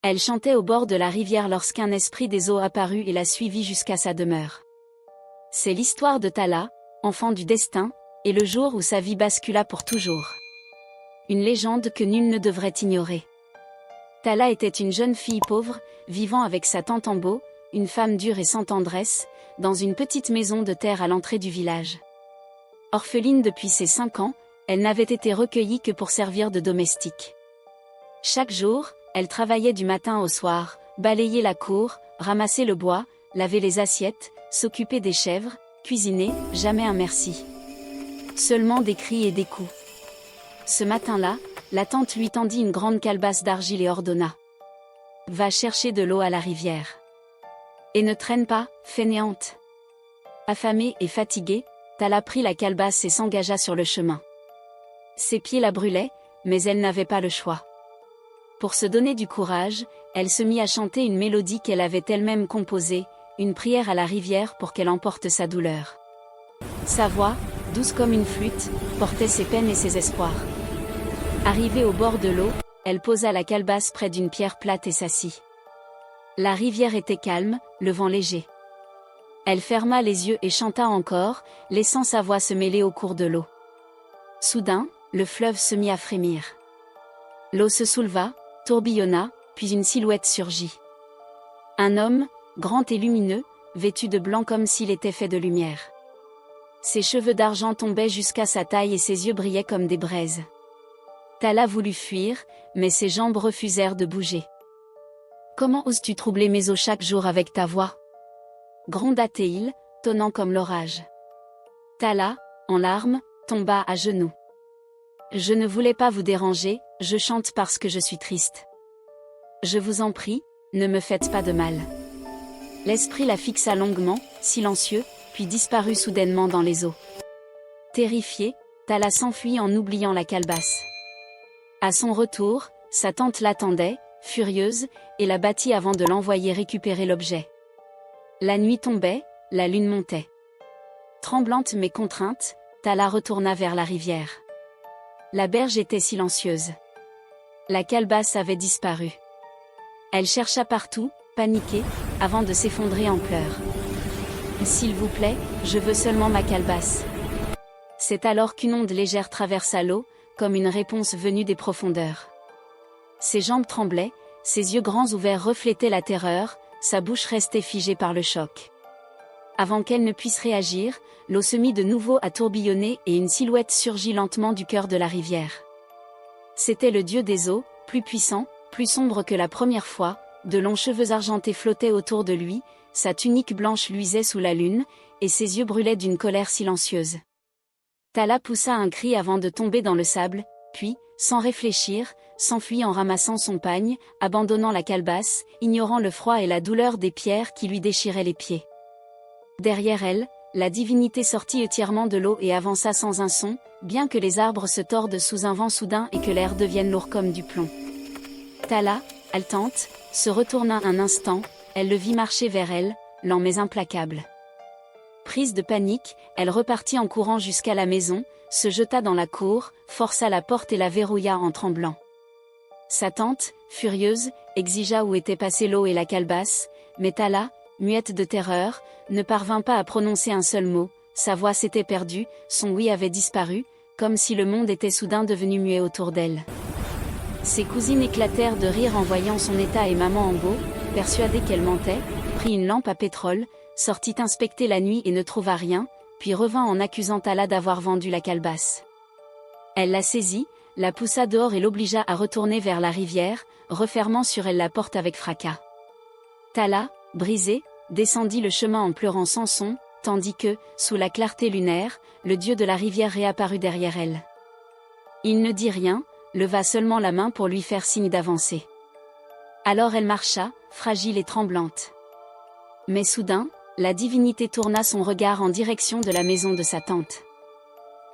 Elle chantait au bord de la rivière lorsqu'un esprit des eaux apparut et la suivit jusqu'à sa demeure. C'est l'histoire de Tala, enfant du destin, et le jour où sa vie bascula pour toujours. Une légende que nul ne devrait ignorer. Tala était une jeune fille pauvre, vivant avec sa tante Ambo, une femme dure et sans tendresse, dans une petite maison de terre à l'entrée du village. Orpheline depuis ses 5 ans, elle n'avait été recueillie que pour servir de domestique. Chaque jour, elle travaillait du matin au soir, balayait la cour, ramasser le bois, laver les assiettes, s'occuper des chèvres, cuisiner, jamais un merci. Seulement des cris et des coups. Ce matin-là, la tante lui tendit une grande calebasse d'argile et ordonna. « Va chercher de l'eau à la rivière. Et ne traîne pas, fainéante. » Affamée et fatiguée, Tala prit la calebasse et s'engagea sur le chemin. Ses pieds la brûlaient, mais elle n'avait pas le choix. Pour se donner du courage, elle se mit à chanter une mélodie qu'elle avait elle-même composée, une prière à la rivière pour qu'elle emporte sa douleur. Sa voix, douce comme une flûte, portait ses peines et ses espoirs. Arrivée au bord de l'eau, elle posa la calebasse près d'une pierre plate et s'assit. La rivière était calme, le vent léger. Elle ferma les yeux et chanta encore, laissant sa voix se mêler au cours de l'eau. Soudain, le fleuve se mit à frémir. L'eau se souleva, tourbillonna, puis une silhouette surgit. Un homme, grand et lumineux, vêtu de blanc comme s'il était fait de lumière. Ses cheveux d'argent tombaient jusqu'à sa taille et ses yeux brillaient comme des braises. Tala voulut fuir, mais ses jambes refusèrent de bouger. « Comment oses-tu troubler mes eaux chaque jour avec ta voix ?» gronda-t-il, tonnant comme l'orage. Tala, en larmes, tomba à genoux. « Je ne voulais pas vous déranger, je chante parce que je suis triste. Je vous en prie, ne me faites pas de mal. » L'esprit la fixa longuement, silencieux, puis disparut soudainement dans les eaux. Terrifiée, Tala s'enfuit en oubliant la calebasse. À son retour, sa tante l'attendait, furieuse, et la battit avant de l'envoyer récupérer l'objet. La nuit tombait, la lune montait. Tremblante mais contrainte, Tala retourna vers la rivière. La berge était silencieuse. La calebasse avait disparu. Elle chercha partout, paniquée, avant de s'effondrer en pleurs. « S'il vous plaît, je veux seulement ma calebasse. » C'est alors qu'une onde légère traversa l'eau, comme une réponse venue des profondeurs. Ses jambes tremblaient, ses yeux grands ouverts reflétaient la terreur, sa bouche restait figée par le choc. Avant qu'elle ne puisse réagir, l'eau se mit de nouveau à tourbillonner et une silhouette surgit lentement du cœur de la rivière. C'était le dieu des eaux, plus puissant, plus sombre que la première fois, de longs cheveux argentés flottaient autour de lui, sa tunique blanche luisait sous la lune, et ses yeux brûlaient d'une colère silencieuse. Tala poussa un cri avant de tomber dans le sable, puis, sans réfléchir, s'enfuit en ramassant son pagne, abandonnant la calebasse, ignorant le froid et la douleur des pierres qui lui déchiraient les pieds. Derrière elle, la divinité sortit entièrement de l'eau et avança sans un son, bien que les arbres se tordent sous un vent soudain et que l'air devienne lourd comme du plomb. Tala, haletante, se retourna un instant, elle le vit marcher vers elle, lent mais implacable. Prise de panique, elle repartit en courant jusqu'à la maison, se jeta dans la cour, força la porte et la verrouilla en tremblant. Sa tante, furieuse, exigea où était passée l'eau et la calebasse, mais Tala, muette de terreur, ne parvint pas à prononcer un seul mot, sa voix s'était perdue, son oui avait disparu, comme si le monde était soudain devenu muet autour d'elle. Ses cousines éclatèrent de rire en voyant son état et maman Ambo, persuadée qu'elle mentait, prit une lampe à pétrole, sortit inspecter la nuit et ne trouva rien, puis revint en accusant Tala d'avoir vendu la calebasse. Elle la saisit, la poussa dehors et l'obligea à retourner vers la rivière, refermant sur elle la porte avec fracas. Tala, brisée, descendit le chemin en pleurant sans son, tandis que, sous la clarté lunaire, le dieu de la rivière réapparut derrière elle. Il ne dit rien, leva seulement la main pour lui faire signe d'avancer. Alors elle marcha, fragile et tremblante. Mais soudain, la divinité tourna son regard en direction de la maison de sa tante.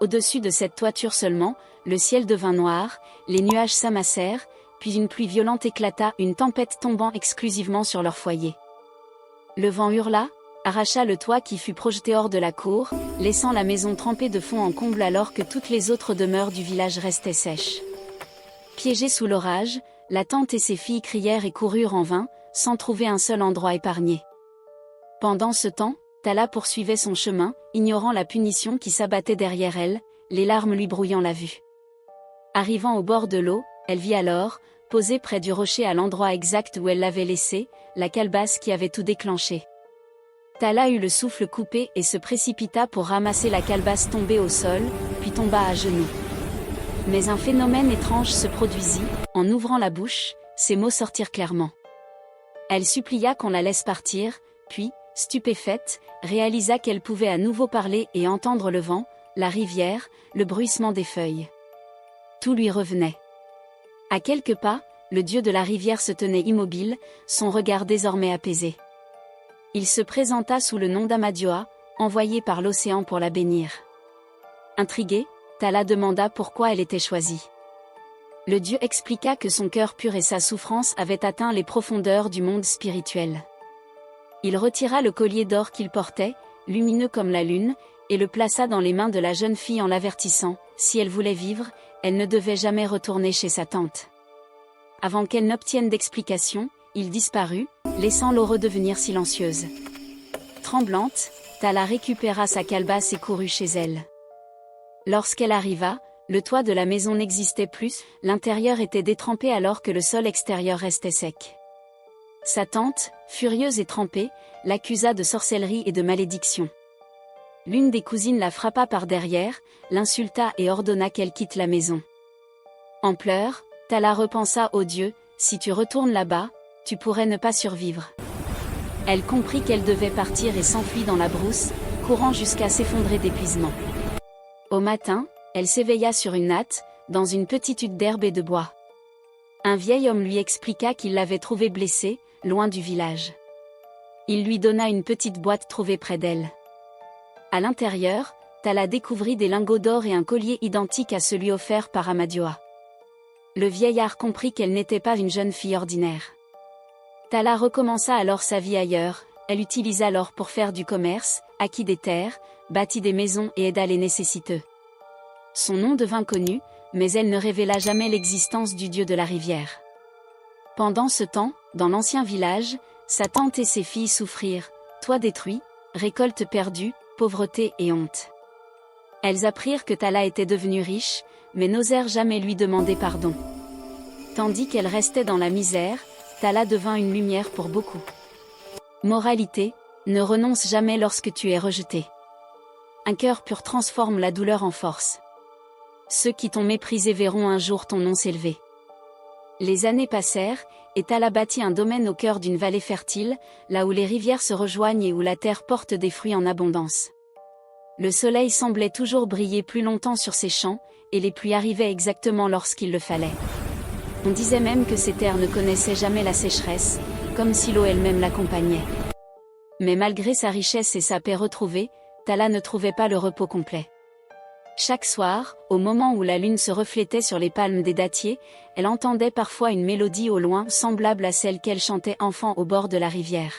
Au-dessus de cette toiture seulement, le ciel devint noir, les nuages s'amassèrent, puis une pluie violente éclata, une tempête tombant exclusivement sur leur foyer. Le vent hurla, arracha le toit qui fut projeté hors de la cour, laissant la maison trempée de fond en comble alors que toutes les autres demeures du village restaient sèches. Piégée sous l'orage, la tante et ses filles crièrent et coururent en vain, sans trouver un seul endroit épargné. Pendant ce temps, Tala poursuivait son chemin, ignorant la punition qui s'abattait derrière elle, les larmes lui brouillant la vue. Arrivant au bord de l'eau, elle vit alors, posée près du rocher à l'endroit exact où elle l'avait laissé, la calebasse qui avait tout déclenché. Tala eut le souffle coupé et se précipita pour ramasser la calebasse tombée au sol, puis tomba à genoux. Mais un phénomène étrange se produisit, en ouvrant la bouche, ces mots sortirent clairement. Elle supplia qu'on la laisse partir, puis, stupéfaite, réalisa qu'elle pouvait à nouveau parler et entendre le vent, la rivière, le bruissement des feuilles. Tout lui revenait. À quelques pas, le dieu de la rivière se tenait immobile, son regard désormais apaisé. Il se présenta sous le nom d'Amadioa, envoyé par l'océan pour la bénir. Intriguée, Tala demanda pourquoi elle était choisie. Le dieu expliqua que son cœur pur et sa souffrance avaient atteint les profondeurs du monde spirituel. Il retira le collier d'or qu'il portait, lumineux comme la lune, et le plaça dans les mains de la jeune fille en l'avertissant, si elle voulait vivre, elle ne devait jamais retourner chez sa tante. Avant qu'elle n'obtienne d'explication, il disparut, laissant l'eau redevenir silencieuse. Tremblante, Tala récupéra sa calebasse et courut chez elle. Lorsqu'elle arriva, le toit de la maison n'existait plus, l'intérieur était détrempé alors que le sol extérieur restait sec. Sa tante, furieuse et trempée, l'accusa de sorcellerie et de malédiction. L'une des cousines la frappa par derrière, l'insulta et ordonna qu'elle quitte la maison. En pleurs, Tala repensa au dieu, si tu retournes là-bas, tu pourrais ne pas survivre. Elle comprit qu'elle devait partir et s'enfuit dans la brousse, courant jusqu'à s'effondrer d'épuisement. Au matin, elle s'éveilla sur une natte, dans une petite hutte d'herbe et de bois. Un vieil homme lui expliqua qu'il l'avait trouvée blessée, loin du village. Il lui donna une petite boîte trouvée près d'elle. À l'intérieur, Tala découvrit des lingots d'or et un collier identique à celui offert par Amadioa. Le vieillard comprit qu'elle n'était pas une jeune fille ordinaire. Tala recommença alors sa vie ailleurs, elle utilisa l'or pour faire du commerce, acquit des terres, bâtit des maisons et aida les nécessiteux. Son nom devint connu, mais elle ne révéla jamais l'existence du dieu de la rivière. Pendant ce temps, dans l'ancien village, sa tante et ses filles souffrirent, toit détruit, récolte perdue, pauvreté et honte. Elles apprirent que Tala était devenue riche, mais n'osèrent jamais lui demander pardon. Tandis qu'elle restait dans la misère, Tala devint une lumière pour beaucoup. Moralité, ne renonce jamais lorsque tu es rejeté. Un cœur pur transforme la douleur en force. Ceux qui t'ont méprisé verront un jour ton nom s'élever. Les années passèrent, et Tala bâtit un domaine au cœur d'une vallée fertile, là où les rivières se rejoignent et où la terre porte des fruits en abondance. Le soleil semblait toujours briller plus longtemps sur ses champs, et les pluies arrivaient exactement lorsqu'il le fallait. On disait même que ces terres ne connaissaient jamais la sécheresse, comme si l'eau elle-même l'accompagnait. Mais malgré sa richesse et sa paix retrouvée, Tala ne trouvait pas le repos complet. Chaque soir, au moment où la lune se reflétait sur les palmes des dattiers, elle entendait parfois une mélodie au loin semblable à celle qu'elle chantait enfant au bord de la rivière.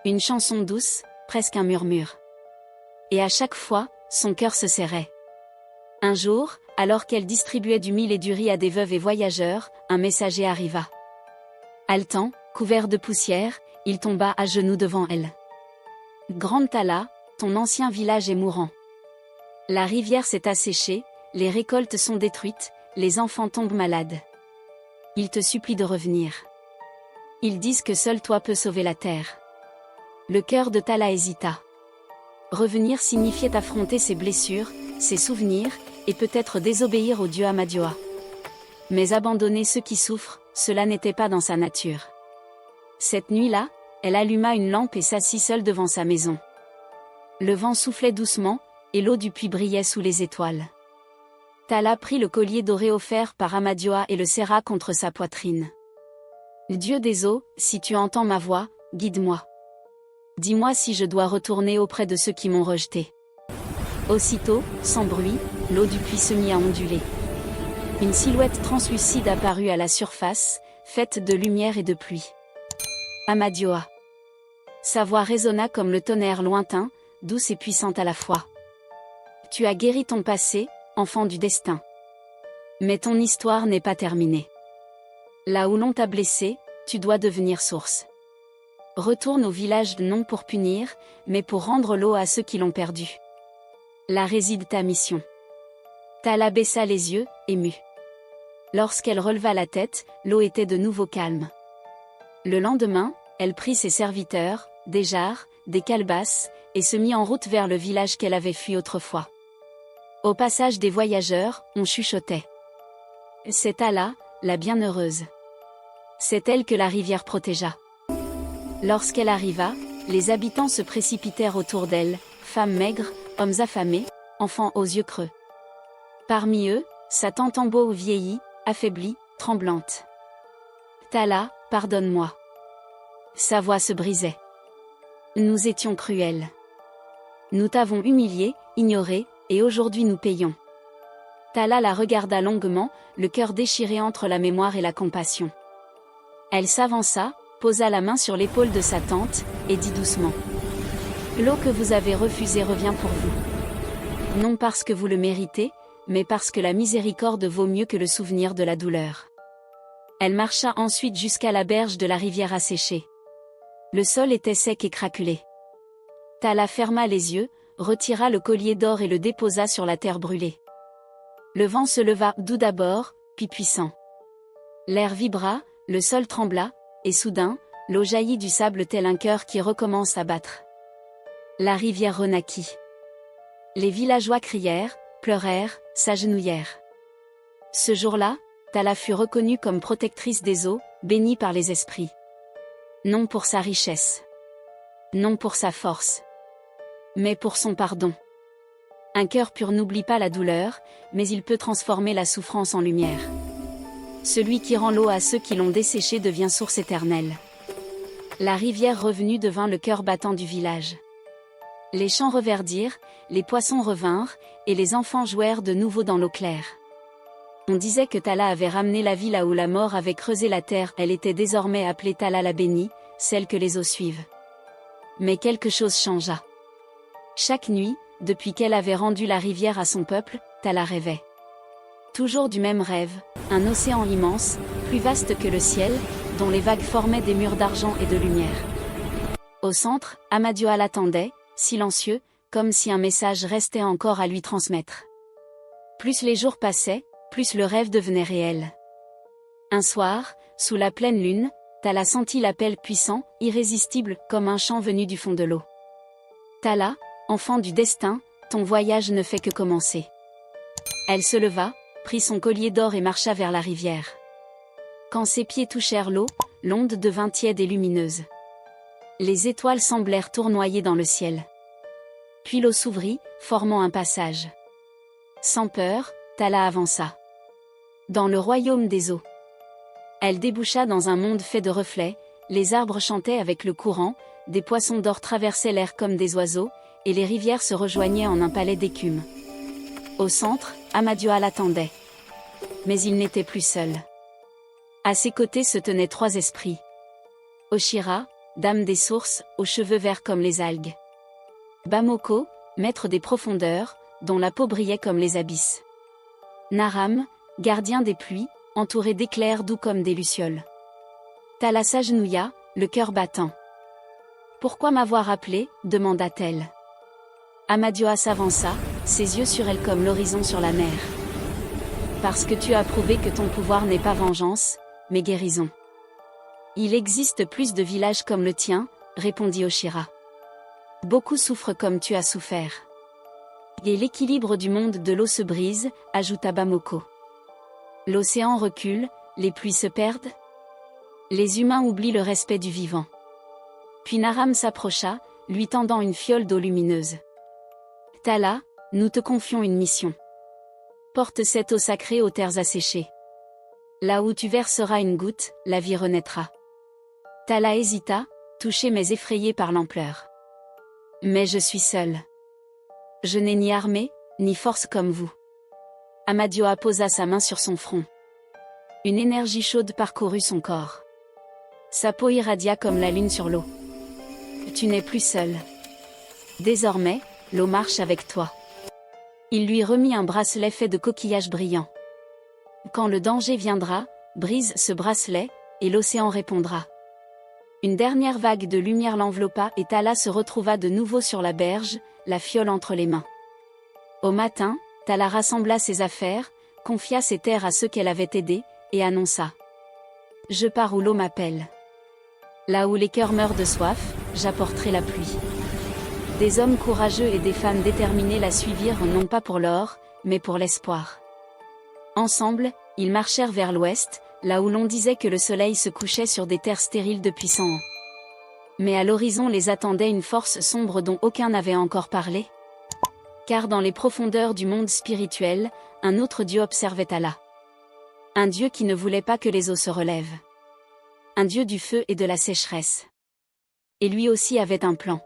Une chanson douce, presque un murmure. Et à chaque fois, son cœur se serrait. Un jour, alors qu'elle distribuait du mil et du riz à des veuves et voyageurs, un messager arriva. Haletant, couvert de poussière, il tomba à genoux devant elle. « Grande Tala, ton ancien village est mourant. La rivière s'est asséchée, les récoltes sont détruites, les enfants tombent malades. Ils te supplient de revenir. Ils disent que seul toi peux sauver la terre. » Le cœur de Tala hésita. Revenir signifiait affronter ses blessures, ses souvenirs, et peut-être désobéir au dieu Amadioa. Mais abandonner ceux qui souffrent, cela n'était pas dans sa nature. Cette nuit-là, elle alluma une lampe et s'assit seule devant sa maison. Le vent soufflait doucement, et l'eau du puits brillait sous les étoiles. Tala prit le collier doré offert par Amadioa et le serra contre sa poitrine. « Dieu des eaux, si tu entends ma voix, guide-moi. Dis-moi si je dois retourner auprès de ceux qui m'ont rejeté. » Aussitôt, sans bruit, l'eau du puits se mit à onduler. Une silhouette translucide apparut à la surface, faite de lumière et de pluie. Amadioa. Sa voix résonna comme le tonnerre lointain, douce et puissante à la fois. Tu as guéri ton passé, enfant du destin. Mais ton histoire n'est pas terminée. Là où l'on t'a blessé, tu dois devenir source. Retourne au village non pour punir, mais pour rendre l'eau à ceux qui l'ont perdue. Là réside ta mission. Tala baissa les yeux, émue. Lorsqu'elle releva la tête, l'eau était de nouveau calme. Le lendemain, elle prit ses serviteurs, des jarres, des calebasses, et se mit en route vers le village qu'elle avait fui autrefois. Au passage des voyageurs, on chuchotait. C'est Tala, la bienheureuse. C'est elle que la rivière protégea. Lorsqu'elle arriva, les habitants se précipitèrent autour d'elle, femmes maigres, hommes affamés, enfants aux yeux creux. Parmi eux, sa tante Ambo vieillie, affaiblie, tremblante. Tala, pardonne-moi. Sa voix se brisait. Nous étions cruels. Nous t'avons humilié, ignoré, et aujourd'hui nous payons. Tala la regarda longuement, le cœur déchiré entre la mémoire et la compassion. Elle s'avança, posa la main sur l'épaule de sa tante, et dit doucement. L'eau que vous avez refusée revient pour vous. Non parce que vous le méritez, mais parce que la miséricorde vaut mieux que le souvenir de la douleur. Elle marcha ensuite jusqu'à la berge de la rivière asséchée. Le sol était sec et craquelé. Tala ferma les yeux, retira le collier d'or et le déposa sur la terre brûlée. Le vent se leva, doux d'abord, puis puissant. L'air vibra, le sol trembla, et soudain, l'eau jaillit du sable tel un cœur qui recommence à battre. La rivière renaquit. Les villageois crièrent, pleurèrent, s'agenouillèrent. Ce jour-là, Tala fut reconnue comme protectrice des eaux, bénie par les esprits. Non pour sa richesse. Non pour sa force. Mais pour son pardon. Un cœur pur n'oublie pas la douleur, mais il peut transformer la souffrance en lumière. Celui qui rend l'eau à ceux qui l'ont desséchée devient source éternelle. La rivière revenue devint le cœur battant du village. Les champs reverdirent, les poissons revinrent, et les enfants jouèrent de nouveau dans l'eau claire. On disait que Tala avait ramené la vie là où la mort avait creusé la terre. Elle était désormais appelée Tala la bénie, celle que les eaux suivent. Mais quelque chose changea. Chaque nuit, depuis qu'elle avait rendu la rivière à son peuple, Tala rêvait. Toujours du même rêve, un océan immense, plus vaste que le ciel, dont les vagues formaient des murs d'argent et de lumière. Au centre, Amadioa l'attendait, silencieux, comme si un message restait encore à lui transmettre. Plus les jours passaient, plus le rêve devenait réel. Un soir, sous la pleine lune, Tala sentit l'appel puissant, irrésistible, comme un chant venu du fond de l'eau. Tala, enfant du destin, ton voyage ne fait que commencer. Elle se leva, prit son collier d'or et marcha vers la rivière. Quand ses pieds touchèrent l'eau, l'onde devint tiède et lumineuse. Les étoiles semblèrent tournoyer dans le ciel. Puis l'eau s'ouvrit, formant un passage. Sans peur, Tala avança. Dans le royaume des eaux. Elle déboucha dans un monde fait de reflets, les arbres chantaient avec le courant, des poissons d'or traversaient l'air comme des oiseaux, et les rivières se rejoignaient en un palais d'écume. Au centre, Amadioa l'attendait. Mais il n'était plus seul. À ses côtés se tenaient 3 esprits. Oshira, dame des sources, aux cheveux verts comme les algues. Bamoko, maître des profondeurs, dont la peau brillait comme les abysses. Naram, gardien des pluies, entouré d'éclairs doux comme des lucioles. Tala s'agenouilla, le cœur battant. « Pourquoi m'avoir appelé ?» demanda-t-elle. Amadioa s'avança, ses yeux sur elle comme l'horizon sur la mer. « Parce que tu as prouvé que ton pouvoir n'est pas vengeance, mais guérison. » « Il existe plus de villages comme le tien, » répondit Oshira. « Beaucoup souffrent comme tu as souffert. » Et l'équilibre du monde de l'eau se brise, ajouta Bamoko. L'océan recule, les pluies se perdent. Les humains oublient le respect du vivant. Puis Naram s'approcha, lui tendant une fiole d'eau lumineuse. Tala, nous te confions une mission. Porte cette eau sacrée aux terres asséchées. Là où tu verseras une goutte, la vie renaîtra. Tala hésita, touchée mais effrayée par l'ampleur. Mais je suis seule. Je n'ai ni armée, ni force comme vous. Amadioa posa sa main sur son front. Une énergie chaude parcourut son corps. Sa peau irradia comme la lune sur l'eau. Tu n'es plus seule. Désormais, l'eau marche avec toi. Il lui remit un bracelet fait de coquillages brillants. Quand le danger viendra, brise ce bracelet, et l'océan répondra. Une dernière vague de lumière l'enveloppa et Tala se retrouva de nouveau sur la berge, la fiole entre les mains. Au matin, Tala rassembla ses affaires, confia ses terres à ceux qu'elle avait aidés, et annonça. « Je pars où l'eau m'appelle. Là où les cœurs meurent de soif, j'apporterai la pluie. » Des hommes courageux et des femmes déterminées la suivirent non pas pour l'or, mais pour l'espoir. Ensemble, ils marchèrent vers l'ouest, là où l'on disait que le soleil se couchait sur des terres stériles depuis 100 ans. Mais à l'horizon les attendait une force sombre dont aucun n'avait encore parlé. Car dans les profondeurs du monde spirituel, un autre Dieu observait Tala. Un Dieu qui ne voulait pas que les eaux se relèvent. Un Dieu du feu et de la sécheresse. Et lui aussi avait un plan.